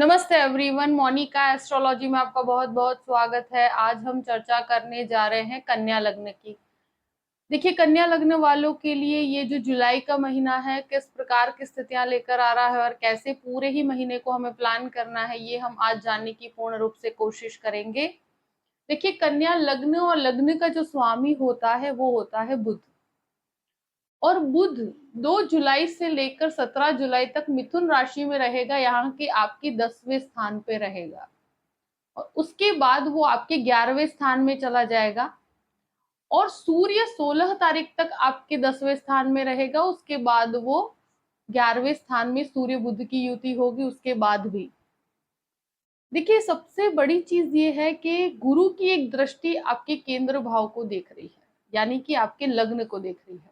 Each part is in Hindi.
नमस्ते एवरीवन, मोनिका एस्ट्रोलॉजी में आपका बहुत बहुत स्वागत है। आज हम चर्चा करने जा रहे हैं कन्या लग्न की। देखिए, कन्या लग्न वालों के लिए ये जो जुलाई का महीना है, किस प्रकार की स्थितियां लेकर आ रहा है और कैसे पूरे ही महीने को हमें प्लान करना है, ये हम आज जानने की पूर्ण रूप से कोशिश करेंगे। देखिए, कन्या लग्न और लग्न का जो स्वामी होता है वो होता है बुध। और बुध 2 जुलाई से लेकर 17 जुलाई तक मिथुन राशि में रहेगा, यहाँ के आपके 10वें स्थान पे रहेगा। और उसके बाद वो आपके 11वें स्थान में चला जाएगा और सूर्य 16 तारीख तक आपके 10वें स्थान में रहेगा। उसके बाद वो 11वें स्थान में सूर्य बुध की युति होगी। उसके बाद भी देखिए, सबसे बड़ी चीज ये है कि गुरु की एक दृष्टि आपके केंद्र भाव को देख रही है, यानी कि आपके लग्न को देख रही है।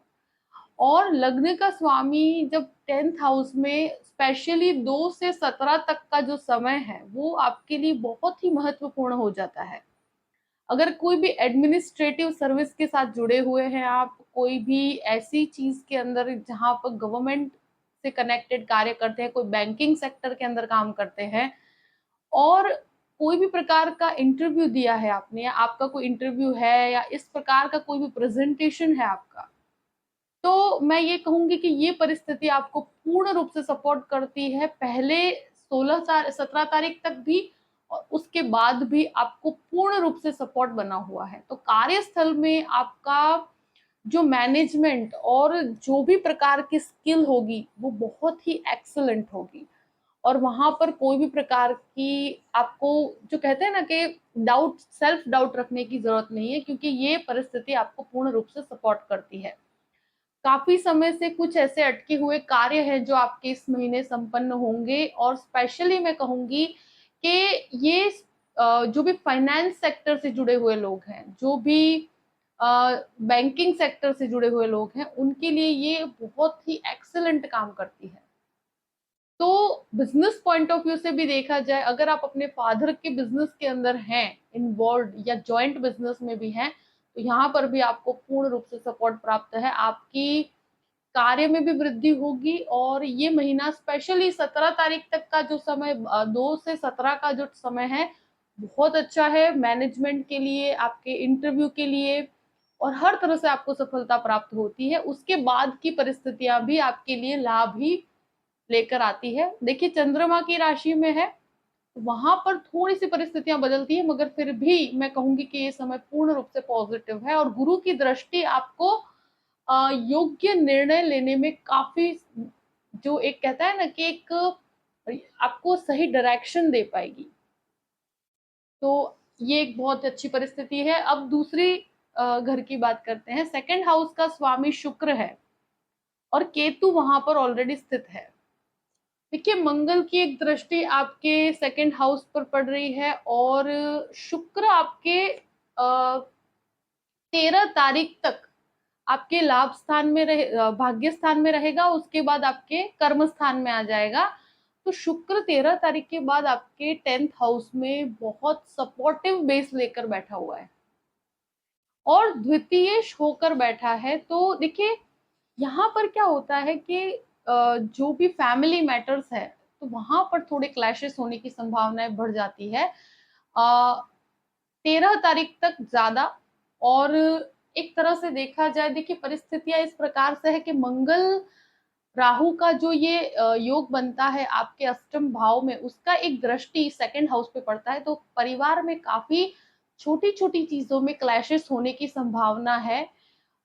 और लग्न का स्वामी जब 10th हाउस में स्पेशली 2 से 17 तक का जो समय है वो आपके लिए बहुत ही महत्वपूर्ण हो जाता है। अगर कोई भी एडमिनिस्ट्रेटिव सर्विस के साथ जुड़े हुए हैं आप, कोई भी ऐसी चीज के अंदर जहां पर गवर्नमेंट से कनेक्टेड कार्य करते हैं, कोई बैंकिंग सेक्टर के अंदर काम करते हैं और कोई भी प्रकार का इंटरव्यू दिया है आपने, या आपका कोई इंटरव्यू है या इस प्रकार का कोई भी प्रेजेंटेशन है आपका, तो मैं ये कहूंगी कि ये परिस्थिति आपको पूर्ण रूप से सपोर्ट करती है। पहले 17 तारीख तक भी और उसके बाद भी आपको पूर्ण रूप से सपोर्ट बना हुआ है। तो कार्यस्थल में आपका जो मैनेजमेंट और जो भी प्रकार की स्किल होगी वो बहुत ही एक्सीलेंट होगी। और वहां पर कोई भी प्रकार की आपको, जो कहते हैं ना कि डाउट, सेल्फ डाउट रखने की जरूरत नहीं है, क्योंकि ये परिस्थिति आपको पूर्ण रूप से सपोर्ट करती है। काफी समय से कुछ ऐसे अटके हुए कार्य हैं जो आपके इस महीने संपन्न होंगे। और स्पेशली मैं कहूंगी कि ये जो भी फाइनेंस सेक्टर से जुड़े हुए लोग हैं, जो भी बैंकिंग सेक्टर से जुड़े हुए लोग हैं, उनके लिए ये बहुत ही एक्सीलेंट काम करती है। तो बिजनेस पॉइंट ऑफ व्यू से भी देखा जाए, अगर आप अपने फादर के बिजनेस के अंदर हैं इन्वॉल्व या जॉइंट बिजनेस में भी हैं, तो यहाँ पर भी आपको पूर्ण रूप से सपोर्ट प्राप्त है। आपकी कार्य में भी वृद्धि होगी। और ये महीना स्पेशली 17 तारीख तक का जो समय, 2 से 17 का जो समय है, बहुत अच्छा है मैनेजमेंट के लिए, आपके इंटरव्यू के लिए, और हर तरह से आपको सफलता प्राप्त होती है। उसके बाद की परिस्थितियां भी आपके लिए लाभ ही लेकर आती है। देखिए, चंद्रमा की राशि में है, वहां पर थोड़ी सी परिस्थितियां बदलती है, मगर फिर भी मैं कहूंगी कि ये समय पूर्ण रूप से पॉजिटिव है। और गुरु की दृष्टि आपको योग्य निर्णय लेने में काफी, जो एक कहता है ना कि एक आपको सही डायरेक्शन दे पाएगी। तो ये एक बहुत अच्छी परिस्थिति है। अब दूसरी घर की बात करते हैं। सेकंड हाउस का स्वामी शुक्र है और केतु वहां पर ऑलरेडी स्थित है। देखिए, मंगल की एक दृष्टि आपके सेकंड हाउस पर पड़ रही है और शुक्र आपके 13 तारीख तक आपके लाभ स्थान में भाग्य स्थान में रहेगा। उसके बाद आपके कर्म स्थान में आ जाएगा। तो शुक्र 13 तारीख के बाद आपके 10th हाउस में बहुत सपोर्टिव बेस लेकर बैठा हुआ है और द्वितीय होकर बैठा है। तो देखिए, यहाँ पर क्या होता है कि जो भी फैमिली मैटर्स है, तो वहां पर थोड़े क्लैशेस होने की संभावनाएं बढ़ जाती है 13 तारीख तक ज्यादा। और एक तरह से देखा जाए, देखिए परिस्थितियां इस प्रकार से है कि मंगल राहु का जो ये योग बनता है आपके अष्टम भाव में, उसका एक दृष्टि सेकंड हाउस पे पड़ता है। तो परिवार में काफी छोटी छोटी चीजों में क्लैशेस होने की संभावना है।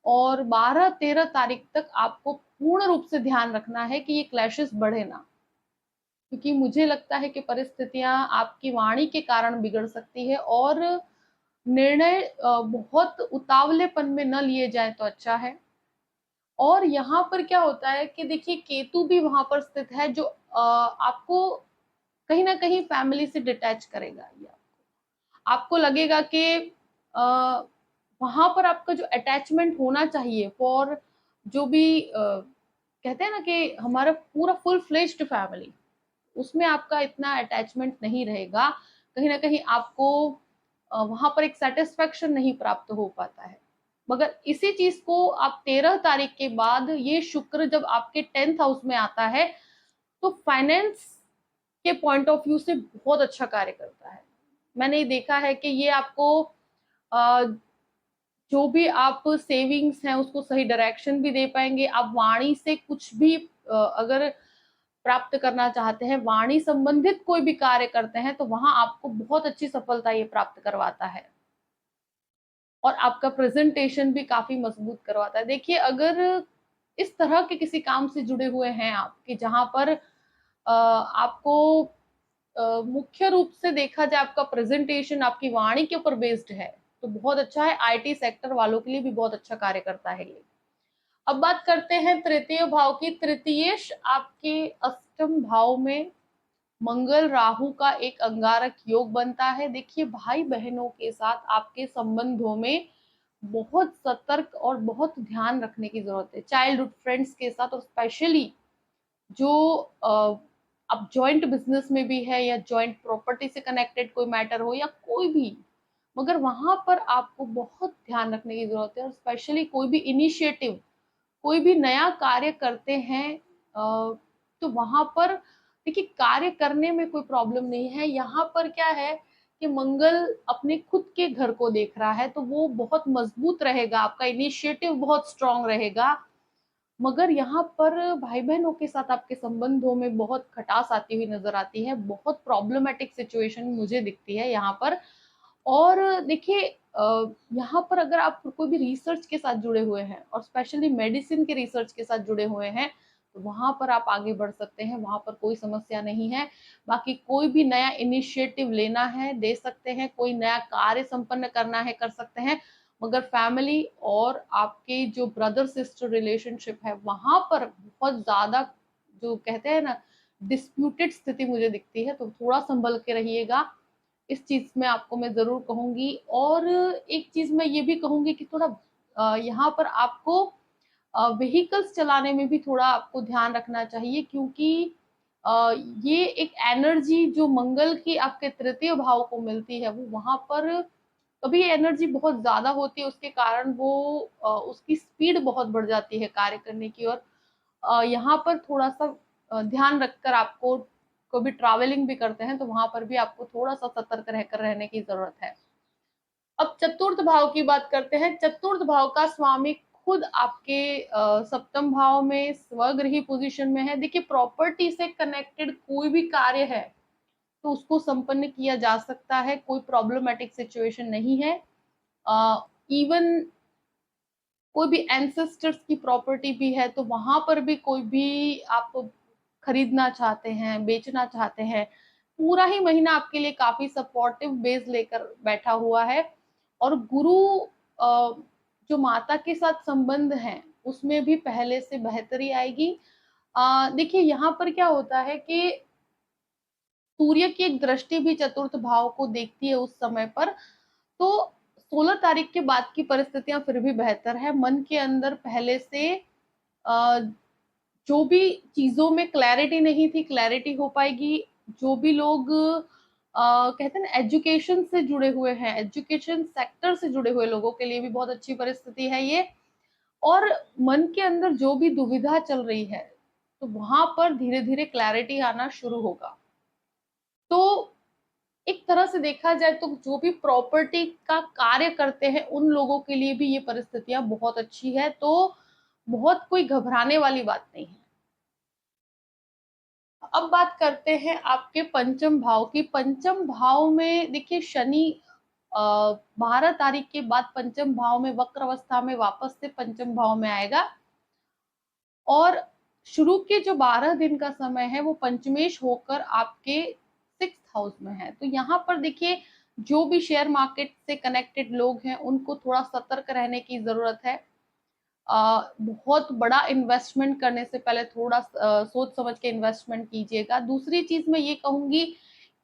और 12-13 तारीख तक आपको पूर्ण रूप से ध्यान रखना है कि ये क्लैशेस बढ़े ना, क्योंकि मुझे लगता है कि परिस्थितियां आपकी वाणी के कारण बिगड़ सकती है। और निर्णय बहुत उतावलेपन में न लिए जाए तो अच्छा है। और यहाँ पर क्या होता है कि देखिए, केतु भी वहां पर स्थित है, जो आपको कहीं ना कहीं फैमिली से डिटैच करेगा। ये आपको लगेगा कि वहां पर आपका जो अटैचमेंट होना चाहिए फॉर, जो भी कहते हैं ना कि हमारा पूरा फुल फ्लेज्ड फैमिली, उसमें आपका इतना अटैचमेंट नहीं रहेगा। कहीं ना कहीं आपको वहां पर एक सेटिस्फेक्शन नहीं प्राप्त हो पाता है। मगर इसी चीज को आप 13 तारीख के बाद, ये शुक्र जब आपके 10th हाउस में आता है, तो फाइनेंस के पॉइंट ऑफ व्यू से बहुत अच्छा कार्य करता है। मैंने ये देखा है कि ये आपको जो भी आप सेविंग्स हैं उसको सही डायरेक्शन भी दे पाएंगे। आप वाणी से कुछ भी अगर प्राप्त करना चाहते हैं, वाणी संबंधित कोई भी कार्य करते हैं, तो वहां आपको बहुत अच्छी सफलता ये प्राप्त करवाता है और आपका प्रेजेंटेशन भी काफी मजबूत करवाता है। देखिए, अगर इस तरह के किसी काम से जुड़े हुए हैं आप कि जहां पर आपको मुख्य रूप से देखा जाए आपका प्रेजेंटेशन आपकी वाणी के ऊपर बेस्ड है, तो बहुत अच्छा है। आईटी सेक्टर वालों के लिए भी बहुत अच्छा कार्य करता है ये। अब बात करते हैं तृतीय भाव की। तृतीयेश आपके अष्टम भाव में मंगल राहु का एक अंगारक योग बनता है। देखिए, भाई बहनों के साथ आपके संबंधों में बहुत सतर्क और बहुत ध्यान रखने की जरूरत है। चाइल्डहुड फ्रेंड्स के साथ, और स्पेशली जो अब जॉइंट बिजनेस में भी है या जॉइंट प्रॉपर्टी से कनेक्टेड कोई मैटर हो या कोई भी, मगर वहां पर आपको बहुत ध्यान रखने की जरूरत है। और स्पेशली कोई भी इनिशिएटिव, कोई भी नया कार्य करते हैं तो वहां पर देखिए, कार्य करने में कोई प्रॉब्लम नहीं है। यहाँ पर क्या है कि मंगल अपने खुद के घर को देख रहा है, तो वो बहुत मजबूत रहेगा, आपका इनिशिएटिव बहुत स्ट्रांग रहेगा। मगर यहाँ पर भाई बहनों के साथ आपके संबंधों में बहुत खटास आती हुई नजर आती है, बहुत प्रॉब्लमेटिक सिचुएशन मुझे दिखती है यहाँ पर। और देखिए, यहाँ पर अगर आप कोई भी रिसर्च के साथ जुड़े हुए हैं और स्पेशली मेडिसिन के रिसर्च के साथ जुड़े हुए हैं, तो वहां पर आप आगे बढ़ सकते हैं, वहां पर कोई समस्या नहीं है। बाकी कोई भी नया इनिशिएटिव लेना है, दे सकते हैं, कोई नया कार्य संपन्न करना है, कर सकते हैं। मगर फैमिली और आपके जो ब्रदर सिस्टर रिलेशनशिप है, वहां पर बहुत ज्यादा जो कहते हैं ना डिस्प्यूटेड स्थिति मुझे दिखती है, तो थोड़ा संभल के रहिएगा। इस चीज में आपको मैं जरूर कहूंगी। और एक चीज मैं ये भी कहूंगी कि थोड़ा यहाँ पर आपको व्हीकल्स चलाने में भी थोड़ा आपको ध्यान रखना चाहिए, क्योंकि ये एक एनर्जी जो मंगल की आपके तृतीय भाव को मिलती है, वो वहां पर कभी एनर्जी बहुत ज्यादा होती है, उसके कारण वो उसकी स्पीड बहुत बढ़ जाती है कार्य करने की। और यहाँ पर थोड़ा सा ध्यान रखकर आपको, कभी ट्रैवलिंग भी करते हैं तो वहां पर भी आपको थोड़ा सा सतर्क रहकर रहने की जरूरत है। अब चतुर्थ भाव की बात करते हैं। चतुर्थ भाव का स्वामी खुद आपके सप्तम भाव में स्वगृही पोजीशन में है। देखिए, प्रॉपर्टी से कनेक्टेड कोई भी कार्य है तो उसको संपन्न किया जा सकता है, कोई प्रॉब्लमेटिक सिचुएशन नहीं है। इवन कोई भी एंसेस्टर्स की प्रॉपर्टी भी है, तो वहां पर भी कोई भी आप खरीदना चाहते हैं, बेचना चाहते हैं, पूरा ही महीना आपके लिए काफी सपोर्टिव बेस लेकर बैठा हुआ है। और गुरु जो माता के साथ संबंध है उसमें भी पहले से बेहतरी आएगी। देखिए, यहाँ पर क्या होता है कि सूर्य की एक दृष्टि भी चतुर्थ भाव को देखती है उस समय पर, तो 16 तारीख के बाद की परिस्थितियां फिर भी बेहतर है। मन के अंदर पहले से अ, जो भी चीजों में क्लैरिटी नहीं थी, क्लैरिटी हो पाएगी। जो भी लोग कहते हैं ना एजुकेशन से जुड़े हुए हैं, एजुकेशन सेक्टर से जुड़े हुए लोगों के लिए भी बहुत अच्छी परिस्थिति है ये। और मन के अंदर जो भी दुविधा चल रही है, तो वहां पर धीरे धीरे क्लैरिटी आना शुरू होगा। तो एक तरह से देखा जाए तो जो भी प्रॉपर्टी का कार्य करते हैं उन लोगों के लिए भी ये परिस्थितियां बहुत अच्छी है, तो बहुत कोई घबराने वाली बात नहीं है। अब बात करते हैं आपके पंचम भाव की। पंचम भाव में देखिए, शनि 12 तारीख के बाद पंचम भाव में वक्र अवस्था में वापस से पंचम भाव में आएगा। और शुरू के जो 12 दिन का समय है वो पंचमेश होकर आपके 6th हाउस में है। तो यहाँ पर देखिए, जो भी शेयर मार्केट से कनेक्टेड लोग हैं उनको थोड़ा सतर्क रहने की जरूरत है। बहुत बड़ा इन्वेस्टमेंट करने से पहले थोड़ा सोच समझ के इन्वेस्टमेंट कीजिएगा। दूसरी चीज मैं ये कहूंगी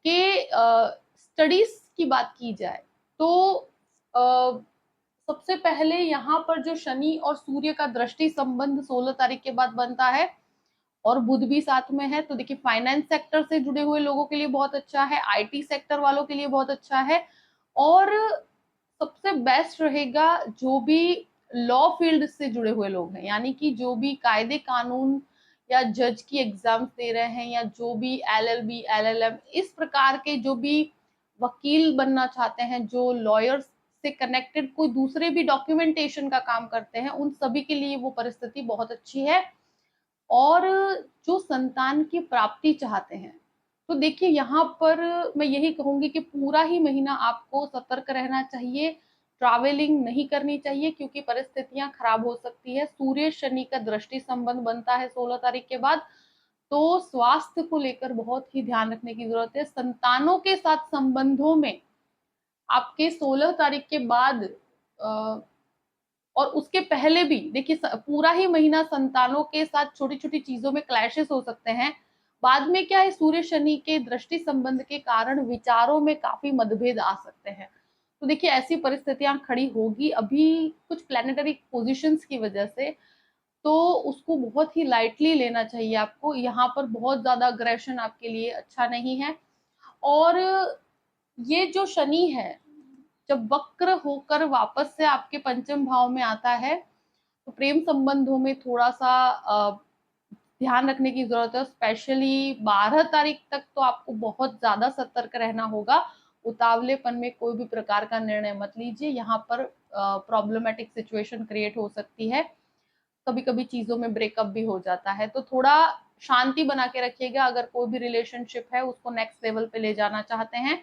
कि स्टडीज की बात की जाए तो सबसे पहले यहाँ पर जो शनि और सूर्य का दृष्टि संबंध 16 तारीख के बाद बनता है और बुध भी साथ में है, तो देखिए फाइनेंस सेक्टर से जुड़े हुए लोगों के लिए बहुत अच्छा है, आईटी सेक्टर वालों के लिए बहुत अच्छा है। और सबसे बेस्ट रहेगा जो भी लॉ फील्ड से जुड़े हुए लोग हैं, यानी कि जो भी कायदे कानून या जज की एग्जाम्स दे रहे हैं, या जो भी LLB LLM इस प्रकार के जो भी वकील बनना चाहते हैं, जो लॉयर्स से कनेक्टेड कोई दूसरे भी डॉक्यूमेंटेशन का काम करते हैं, उन सभी के लिए वो परिस्थिति बहुत अच्छी है। और जो संतान की प्राप्ति चाहते हैं, तो देखिए यहाँ पर मैं यही कहूंगी कि पूरा ही महीना आपको सतर्क रहना चाहिए, ट्रैवलिंग नहीं करनी चाहिए, क्योंकि परिस्थितियां खराब हो सकती है। सूर्य शनि का दृष्टि संबंध बनता है 16 तारीख के बाद, तो स्वास्थ्य को लेकर बहुत ही ध्यान रखने की जरूरत है। संतानों के साथ संबंधों में आपके 16 तारीख के बाद और उसके पहले भी देखिए पूरा ही महीना संतानों के साथ छोटी छोटी चीजों में क्लैशेस हो सकते हैं। बाद में क्या है, सूर्य शनि के दृष्टि संबंध के कारण विचारों में काफी मतभेद आ सकते हैं। तो देखिए ऐसी परिस्थितियां खड़ी होगी अभी कुछ प्लैनेटरी पोजीशंस की वजह से, तो उसको बहुत ही लाइटली लेना चाहिए आपको। यहाँ पर बहुत ज्यादा अग्रेशन आपके लिए अच्छा नहीं है। और ये जो शनि है, जब वक्र होकर वापस से आपके पंचम भाव में आता है, तो प्रेम संबंधों में थोड़ा सा ध्यान रखने की जरूरत है। स्पेशली 12 तारीख तक तो आपको बहुत ज्यादा सतर्क रहना होगा। उतावलेपन में कोई भी प्रकार का निर्णय मत लीजिए, यहाँ पर प्रॉब्लमेटिक सिचुएशन क्रिएट हो सकती है। कभी कभी चीजों में ब्रेकअप भी हो जाता है, तो थोड़ा शांति बना के रखिएगा। अगर कोई भी रिलेशनशिप है उसको नेक्स्ट लेवल पे ले जाना चाहते हैं,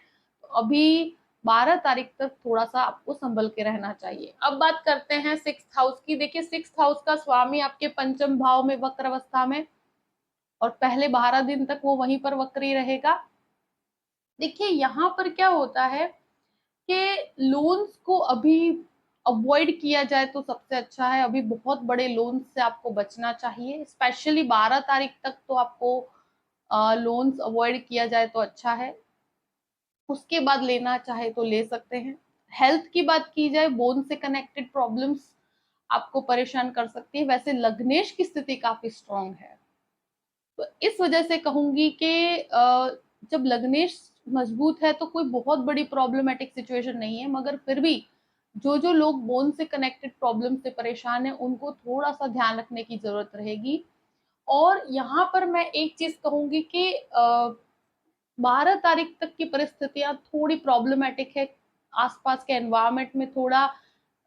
तो अभी 12 तारीख तक थोड़ा सा आपको संभल के रहना चाहिए। अब बात करते हैं 6th हाउस की। देखिए 6th हाउस का स्वामी आपके पंचम भाव में वक्र अवस्था में, और पहले 12 दिन तक वो वहीं पर वक्री रहेगा। देखिए यहाँ पर क्या होता है कि लोन्स को अभी अवॉइड किया जाए तो सबसे अच्छा है। अभी बहुत बड़े लोन्स से आपको बचना चाहिए, स्पेशली 12 तारीख तक तो आपको लोन्स अवॉइड किया जाए तो अच्छा है। उसके बाद लेना चाहे तो ले सकते हैं। हेल्थ की बात की जाए, बोन से कनेक्टेड प्रॉब्लम्स आपको परेशान कर सकती है। वैसे लग्नेश की स्थिति काफी स्ट्रांग है, तो इस वजह से कहूंगी कि जब लग्नेश मजबूत है तो कोई बहुत बड़ी प्रॉब्लमेटिक सिचुएशन नहीं है, मगर फिर भी जो जो लोग बोन से कनेक्टेड प्रॉब्लम से परेशान है उनको थोड़ा सा ध्यान रखने की जरूरत रहेगी। और यहाँ पर मैं एक चीज कहूंगी कि 12 तारीख तक की परिस्थितियां थोड़ी प्रॉब्लमेटिक है। आसपास के एनवायरमेंट में थोड़ा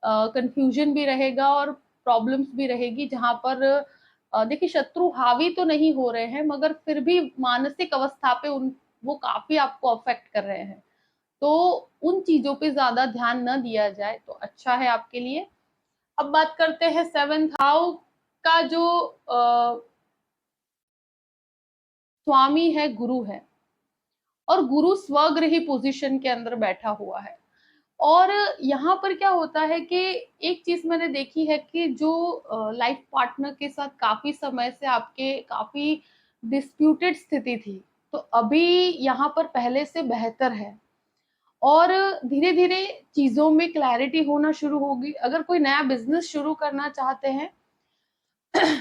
कंफ्यूजन भी रहेगा और प्रॉब्लम्स भी रहेगी, जहां पर देखिए शत्रु हावी तो नहीं हो रहे हैं, मगर फिर भी मानसिक अवस्था पे उन वो काफी आपको अफेक्ट कर रहे हैं। तो उन चीजों पे ज्यादा ध्यान न दिया जाए तो अच्छा है आपके लिए। अब बात करते हैं 7th हाउस का। जो स्वामी है गुरु है, और गुरु स्वगृही पोजीशन के अंदर बैठा हुआ है। और यहाँ पर क्या होता है कि एक चीज मैंने देखी है कि जो लाइफ पार्टनर के साथ काफी समय से आपके काफी डिस्प्यूटेड स्थिति थी, तो अभी यहाँ पर पहले से बेहतर है। और धीरे धीरे चीजों में क्लैरिटी होना शुरू होगी। अगर कोई नया बिजनेस शुरू करना चाहते हैं,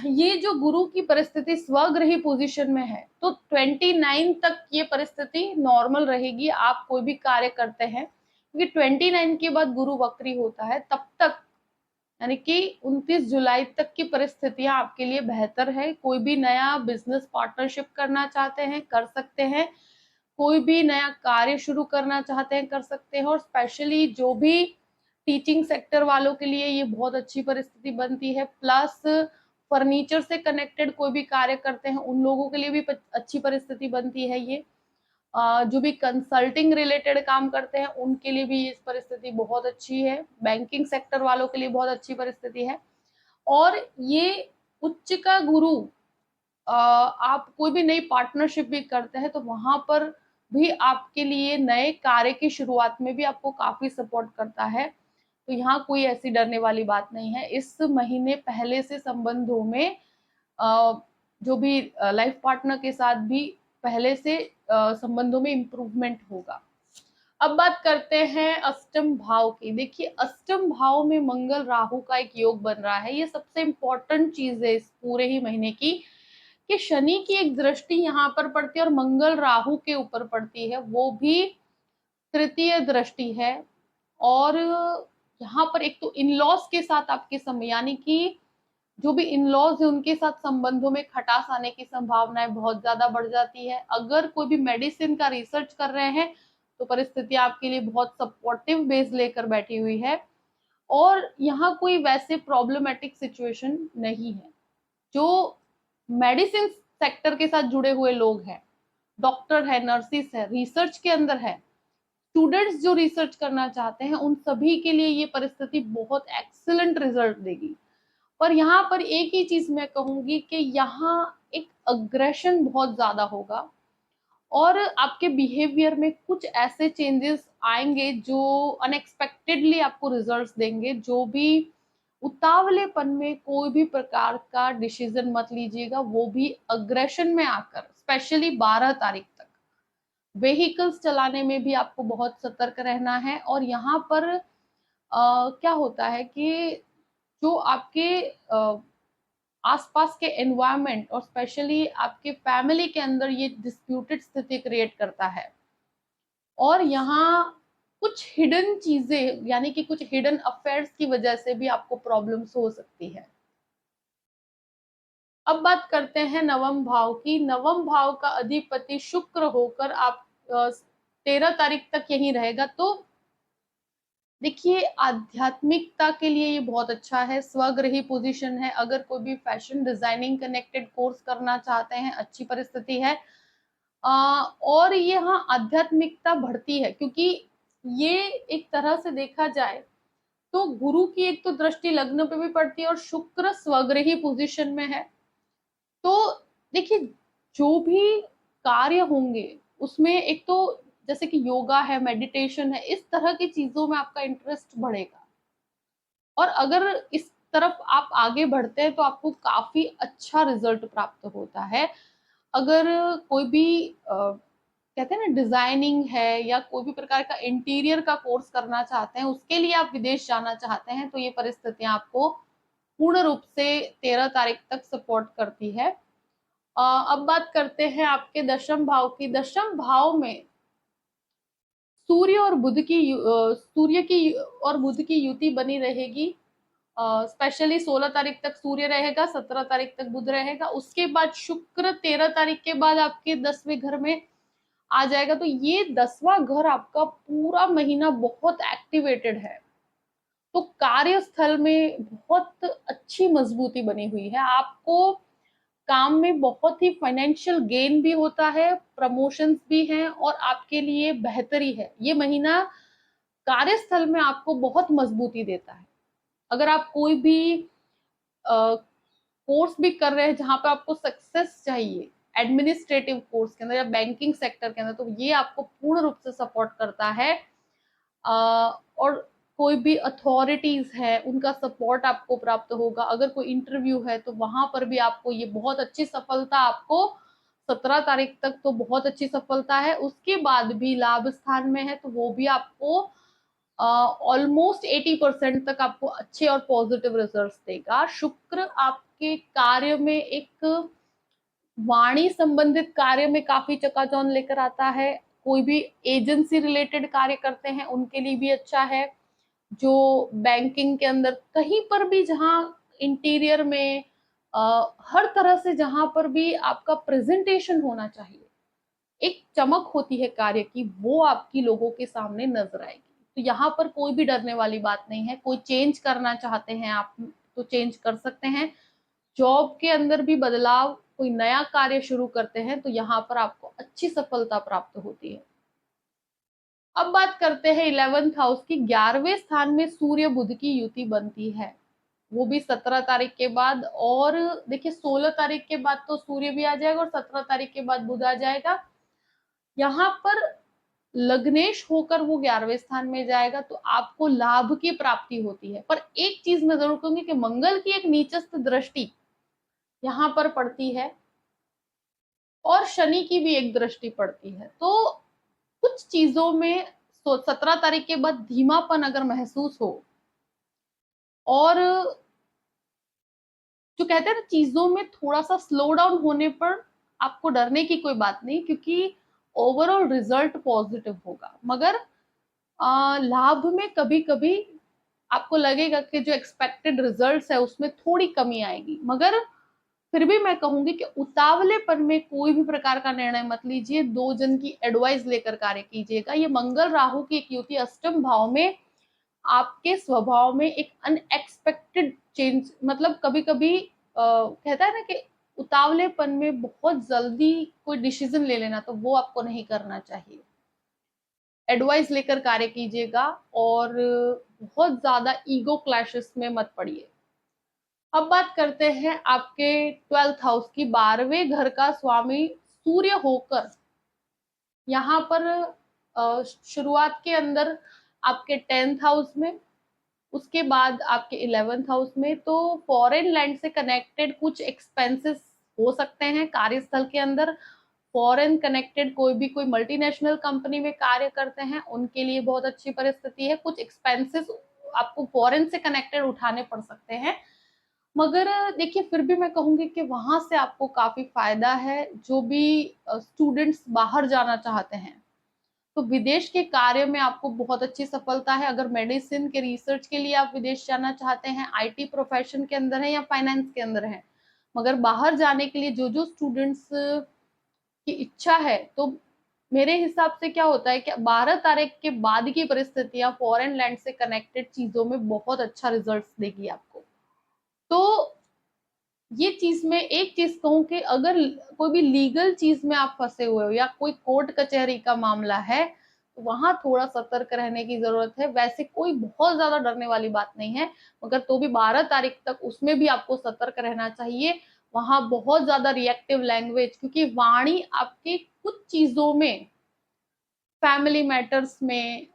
ये जो गुरु की परिस्थिति स्वगृही पोजीशन में है, तो 29 तक ये परिस्थिति नॉर्मल रहेगी। आप कोई भी कार्य करते हैं, क्योंकि 29 के बाद गुरु वक्री होता है, तब तक यानी कि 29 जुलाई तक की परिस्थितियां आपके लिए बेहतर है। कोई भी नया बिजनेस पार्टनरशिप करना चाहते हैं कर सकते हैं, कोई भी नया कार्य शुरू करना चाहते हैं कर सकते हैं। और स्पेशली जो भी टीचिंग सेक्टर वालों के लिए ये बहुत अच्छी परिस्थिति बनती है। प्लस फर्नीचर से कनेक्टेड कोई भी कार्य करते हैं उन लोगों के लिए भी अच्छी परिस्थिति बनती है ये। जो भी कंसल्टिंग रिलेटेड काम करते हैं उनके लिए भी इस परिस्थिति बहुत अच्छी है। बैंकिंग सेक्टर वालों के लिए बहुत अच्छी परिस्थिति है। और ये उच्च का गुरु आप कोई भी नई पार्टनरशिप भी करते हैं तो वहां पर भी आपके लिए नए कार्य की शुरुआत में भी आपको काफी सपोर्ट करता है। तो यहाँ कोई ऐसी डरने वाली बात नहीं है। इस महीने पहले से संबंधों में जो भी लाइफ पार्टनर के साथ भी पहले से संबंधों में इम्प्रूवमेंट होगा। अब बात करते हैं अष्टम भाव की। देखिए अष्टम भाव में मंगल राहु का एक योग बन रहा है। ये सबसे इंपॉर्टेंट चीज है इस पूरे ही महीने की, कि शनि की एक दृष्टि यहाँ पर पड़ती है और मंगल राहु के ऊपर पड़ती है, वो भी तृतीय दृष्टि है। और यहाँ पर एक तो इन लॉस के साथ आपके समय, यानी कि जो भी इन लॉज है उनके साथ संबंधों में खटास आने की संभावनाएं बहुत ज्यादा बढ़ जाती है। अगर कोई भी मेडिसिन का रिसर्च कर रहे हैं तो परिस्थिति आपके लिए बहुत सपोर्टिव बेस लेकर बैठी हुई है, और यहाँ कोई वैसे प्रॉब्लमेटिक सिचुएशन नहीं है। जो मेडिसिन सेक्टर के साथ जुड़े हुए लोग हैं, डॉक्टर है, नर्सिस है, रिसर्च के अंदर है, स्टूडेंट्स जो रिसर्च करना चाहते हैं, उन सभी के लिए ये परिस्थिति बहुत एक्सीलेंट रिजल्ट देगी। पर यहाँ पर एक ही चीज मैं कहूंगी कि यहाँ एक अग्रेशन बहुत ज्यादा होगा, और आपके बिहेवियर में कुछ ऐसे चेंजेस आएंगे जो अनएक्सपेक्टेडली आपको रिजल्ट्स देंगे। जो भी उतावलेपन में कोई भी प्रकार का डिसीजन मत लीजिएगा, वो भी अग्रेशन में आकर, स्पेशली 12 तारीख तक। व्हीकल्स चलाने में भी आपको बहुत सतर्क रहना है। और यहाँ पर क्या होता है कि जो आपके आसपास के एनवायरनमेंट और स्पेशली आपके फैमिली के अंदर ये डिस्प्यूटेड स्थिति क्रिएट करता है, और यहाँ कुछ हिडन चीजें यानी कि कुछ हिडन अफेयर्स की वजह से भी आपको प्रॉब्लम्स हो सकती है। अब बात करते हैं नवम भाव की। नवम भाव का अधिपति शुक्र होकर आप 13 तारीख तक यहीं रहेगा। तो देखिए, आध्यात्मिकता के लिए ये बहुत अच्छा है, स्वगृही पोजीशन है। अगर कोई भी फैशन डिजाइनिंग कनेक्टेड कोर्स करना चाहते हैं, अच्छी परिस्थिति है। और ये हाँ, आध्यात्मिकता बढ़ती है, क्योंकि ये एक तरह से देखा जाए तो गुरु की एक तो दृष्टि लग्न पे भी पड़ती है और शुक्र स्वगृही पोजीशन में है। तो देखिए, जो भी कार्य होंगे उसमें एक तो जैसे कि योगा है, मेडिटेशन है, इस तरह की चीजों में आपका इंटरेस्ट बढ़ेगा। और अगर इस तरफ आप आगे बढ़ते हैं तो आपको काफी अच्छा रिजल्ट प्राप्त होता है। अगर कोई भी कहते हैं ना, डिजाइनिंग है या कोई भी प्रकार का इंटीरियर का कोर्स करना चाहते हैं, उसके लिए आप विदेश जाना चाहते हैं, तो ये परिस्थितियां आपको पूर्ण रूप से 13 तारीख तक सपोर्ट करती है। अब बात करते हैं आपके दशम भाव की। दशम भाव में सूर्य की और बुध की युति बनी रहेगी। स्पेशली 16 तारीख तक सूर्य रहेगा, 17 तारीख तक बुध रहेगा। उसके बाद शुक्र 13 तारीख के बाद आपके 10वें घर में आ जाएगा। तो ये 10वां घर आपका पूरा महीना बहुत एक्टिवेटेड है। तो कार्यस्थल में बहुत अच्छी मजबूती बनी हुई है। आपको काम में बहुत ही फाइनेंशियल गेन भी होता है, प्रमोशंस भी हैं, और आपके लिए बेहतरी है। ये महीना कार्यस्थल में आपको बहुत मजबूती देता है। अगर आप कोई भी कोर्स भी कर रहे हैं जहां पे आपको सक्सेस चाहिए, एडमिनिस्ट्रेटिव कोर्स के अंदर या बैंकिंग सेक्टर के अंदर, तो ये आपको पूर्ण रूप से सपोर्ट करता है। और कोई भी अथॉरिटीज है, उनका सपोर्ट आपको प्राप्त होगा। अगर कोई इंटरव्यू है तो वहां पर भी आपको ये बहुत अच्छी सफलता, आपको 17 तारीख तक तो बहुत अच्छी सफलता है। उसके बाद भी लाभ स्थान में है तो वो भी आपको ऑलमोस्ट 80% तक आपको अच्छे और पॉजिटिव रिजल्ट्स देगा। शुक्र आपके कार्य में, एक वाणी संबंधित कार्य में काफी चकाचौंध लेकर आता है। कोई भी एजेंसी रिलेटेड कार्य करते हैं उनके लिए भी अच्छा है। जो बैंकिंग के अंदर कहीं पर भी, जहां इंटीरियर में हर तरह से जहां पर भी आपका प्रेजेंटेशन होना चाहिए, एक चमक होती है कार्य की, वो आपकी लोगों के सामने नजर आएगी। तो यहाँ पर कोई भी डरने वाली बात नहीं है। कोई चेंज करना चाहते हैं आप तो चेंज कर सकते हैं। जॉब के अंदर भी बदलाव, कोई नया कार्य शुरू करते हैं तो यहाँ पर आपको अच्छी सफलता प्राप्त होती है। अब बात करते हैं 11th हाउस की। 11वें स्थान में सूर्य बुध की युति बनती है, वो भी 17 तारीख के बाद। और देखिए, 16 तारीख के बाद तो सूर्य भी आ जाएगा और 17 तारीख के बाद बुध आ जाएगा। यहाँ पर लग्नेश होकर वो 11वें स्थान में जाएगा, तो आपको लाभ की प्राप्ति होती है। पर एक चीज मैं जरूर कहूंगी कि मंगल की एक नीचस्थ दृष्टि यहाँ पर पड़ती है, और शनि की भी एक दृष्टि पड़ती है। तो कुछ चीजों में 17 तारीख के बाद धीमापन अगर महसूस हो, और जो कहते हैं ना, चीजों में थोड़ा सा स्लो डाउन होने पर आपको डरने की कोई बात नहीं, क्योंकि ओवरऑल रिजल्ट पॉजिटिव होगा। मगर लाभ में कभी कभी आपको लगेगा कि जो एक्सपेक्टेड रिजल्ट्स है उसमें थोड़ी कमी आएगी, मगर फिर भी मैं कहूंगी कि उतावलेपन में कोई भी प्रकार का निर्णय मत लीजिए। 2 जन की एडवाइस लेकर कार्य कीजिएगा। ये मंगल राहु की एक युति अष्टम भाव में आपके स्वभाव में एक अनएक्सपेक्टेड चेंज, मतलब कभी-कभी कहता है ना कि उतावलेपन में बहुत जल्दी कोई डिसीजन ले लेना, तो वो आपको नहीं करना चाहिए। एडवाइस लेकर कार्य कीजिएगा और बहुत ज्यादा ईगो क्लैशेस में मत पड़िए। अब बात करते हैं आपके 12th हाउस की। 12वें घर का स्वामी सूर्य होकर यहाँ पर शुरुआत के अंदर आपके 10th हाउस में, उसके बाद आपके 11th हाउस में, तो फॉरेन लैंड से कनेक्टेड कुछ एक्सपेंसेस हो सकते हैं कार्यस्थल के अंदर। फॉरेन कनेक्टेड कोई मल्टीनेशनल कंपनी में कार्य करते हैं, उनके लिए बहुत अच्छी परिस्थिति है। कुछ एक्सपेंसेस आपको फॉरेन से कनेक्टेड उठाने पड़ सकते हैं, मगर देखिए फिर भी मैं कहूंगी कि वहां से आपको काफी फायदा है। जो भी स्टूडेंट्स बाहर जाना चाहते हैं, तो विदेश के कार्य में आपको बहुत अच्छी सफलता है। अगर मेडिसिन के रिसर्च के लिए आप विदेश जाना चाहते हैं, आईटी प्रोफेशन के अंदर है या फाइनेंस के अंदर है, मगर बाहर जाने के लिए जो जो स्टूडेंट्स की इच्छा है, तो मेरे हिसाब से क्या होता है कि 12 तारीख के बाद की परिस्थितियां फॉरेन लैंड से कनेक्टेड चीजों में बहुत अच्छा रिजल्ट देगी आपको। तो ये चीज में एक चीज कहूं कि अगर कोई भी लीगल चीज में आप फंसे हुए हो या कोई कोर्ट कचहरी का मामला है, तो वहां थोड़ा सतर्क रहने की जरूरत है। वैसे कोई बहुत ज्यादा डरने वाली बात नहीं है, मगर तो भी 12 तारीख तक उसमें भी आपको सतर्क रहना चाहिए। वहां बहुत ज्यादा रिएक्टिव लैंग्वेज, क्योंकि वाणी आपके कुछ चीजों में, फैमिली मैटर्स में,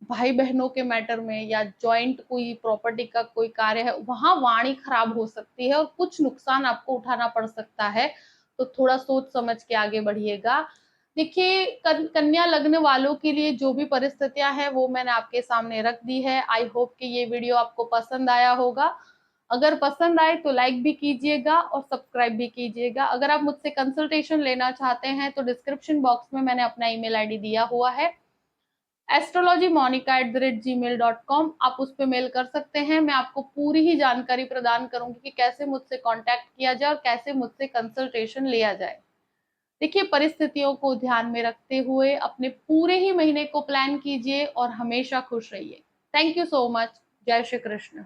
भाई बहनों के मैटर में, या जॉइंट कोई प्रॉपर्टी का कोई कार्य है, वहां वाणी खराब हो सकती है और कुछ नुकसान आपको उठाना पड़ सकता है। तो थोड़ा सोच समझ के आगे बढ़िएगा। देखिए कन्या लग्न वालों के लिए जो भी परिस्थितियां हैं वो मैंने आपके सामने रख दी है। आई होप कि ये वीडियो आपको पसंद आया होगा। अगर पसंद आए तो लाइक भी कीजिएगा और सब्सक्राइब भी कीजिएगा। अगर आप मुझसे कंसल्टेशन लेना चाहते हैं तो डिस्क्रिप्शन बॉक्स में मैंने अपना ईमेल आईडी दिया हुआ है, astrologymonica@gmail.com। आप उस पर मेल कर सकते हैं। मैं आपको पूरी ही जानकारी प्रदान करूंगी कि कैसे मुझसे कांटेक्ट किया जाए और कैसे मुझसे कंसल्टेशन लिया जाए। देखिए परिस्थितियों को ध्यान में रखते हुए अपने पूरे ही महीने को प्लान कीजिए और हमेशा खुश रहिए। Thank you so much. जय श्री कृष्ण।